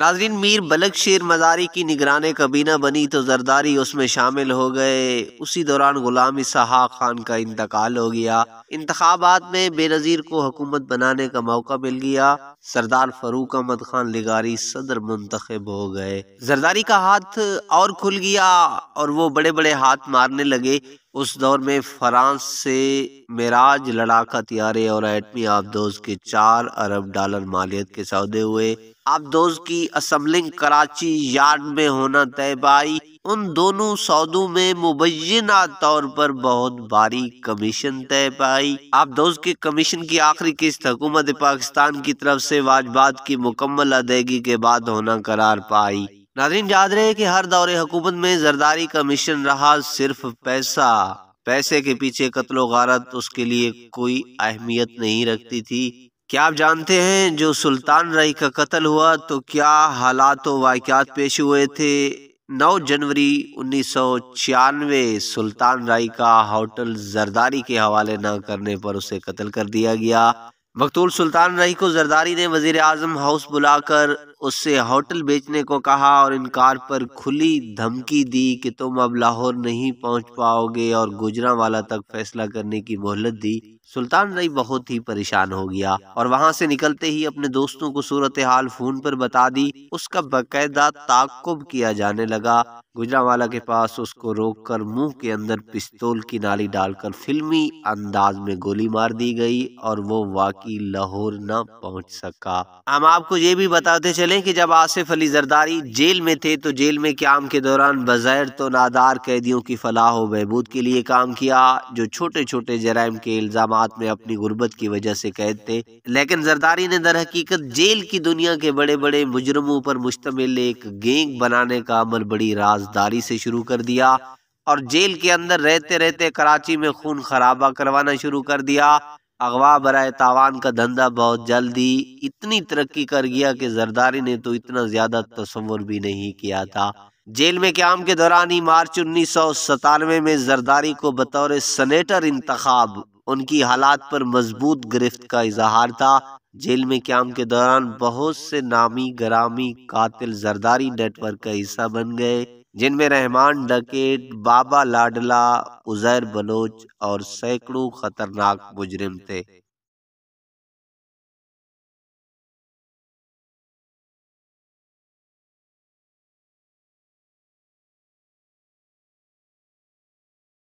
ناظرین، میر بلخ شیر مزاری کی نگران کابینہ بنی تو زرداری اس میں شامل ہو گئے۔ اسی دوران غلام اسحاق خان کا انتقال ہو گیا۔ انتخابات میں بے نظیر کو حکومت بنانے کا موقع مل گیا۔ سردار فاروق احمد خان لغاری صدر منتخب ہو گئے۔ زرداری کا ہاتھ اور کھل گیا اور وہ بڑے بڑے ہاتھ مارنے لگے۔ اس دور میں فرانس سے معراج لڑاکا طیارے اور ایٹمی آبدوز کے 4 ارب ڈالر مالیت کے سودے ہوئے۔ آبدوز کی اسمبلنگ کراچی یارڈ میں ہونا طے پائی۔ ان دونوں سودوں میں مبینہ طور پر بہت باری کمیشن طے پائی۔ آبدوز کے کمیشن کی آخری قسط حکومت پاکستان کی طرف سے واجبات کی مکمل ادائیگی کے بعد ہونا قرار پائی۔ ناظرین، یاد رہے کہ ہر دور حکومت میں زرداری کا مشن رہا صرف پیسہ۔ پیسے کے پیچھے قتل و غارت اس کے لیے کوئی اہمیت نہیں رکھتی تھی۔ کیا آپ جانتے ہیں جو سلطان رائی کا قتل ہوا تو کیا حالات و واقعات پیش ہوئے تھے؟ 9 جنوری 1996 سلطان رائی کا ہوٹل زرداری کے حوالے نہ کرنے پر اسے قتل کر دیا گیا۔ مقتول سلطان رائی کو زرداری نے وزیر اعظم ہاؤس بلا کر اس سے ہوٹل بیچنے کو کہا اور انکار پر کھلی دھمکی دی کہ تم اب لاہور نہیں پہنچ پاؤ گے اور گوجرانوالا تک فیصلہ کرنے کی مہلت دی۔ سلطان رائی بہت ہی پریشان ہو گیا اور وہاں سے نکلتے ہی اپنے دوستوں کو صورتحال فون پر بتا دی۔ اس کا باقاعدہ تعاقب کیا جانے لگا۔ گوجرانوالا کے پاس اس کو روک کر منہ کے اندر پستول کی نالی ڈال کر فلمی انداز میں گولی مار دی گئی اور وہ واقعی لاہور نہ پہنچ سکا۔ ہم آپ کو یہ بھی بتاتے چلیں کہ جب آصف علی زرداری جیل میں تھے تو جیل میں قیام کے دوران بظاہر تو نادار قیدیوں کی فلاح و بہبود کے لیے کام کیا جو چھوٹے چھوٹے جرائم کے الزامات میں اپنی غربت کی وجہ سے قید تھے، لیکن زرداری نے در حقیقت جیل کی دنیا کے بڑے بڑے مجرموں پر مشتمل ایک گینگ بنانے کا عمل بڑی رازداری سے شروع کر دیا اور جیل کے اندر رہتے رہتے کراچی میں خون خرابہ کروانا شروع کر دیا۔ اغوا برائے تاوان کا دھندا بہت جلد ہی اتنی ترقی کر گیا کہ زرداری نے تو اتنا زیادہ تصور بھی نہیں کیا تھا۔ جیل میں قیام کے دوران ہی مارچ 1997 میں زرداری کو بطور سینیٹر انتخاب ان کی حالات پر مضبوط گرفت کا اظہار تھا۔ جیل میں قیام کے دوران بہت سے نامی گرامی قاتل زرداری نیٹ ورک کا حصہ بن گئے، جن میں رحمان ڈکیت، بابا لاڈلا، عزیر بلوچ اور سینکڑوں خطرناک مجرم تھے۔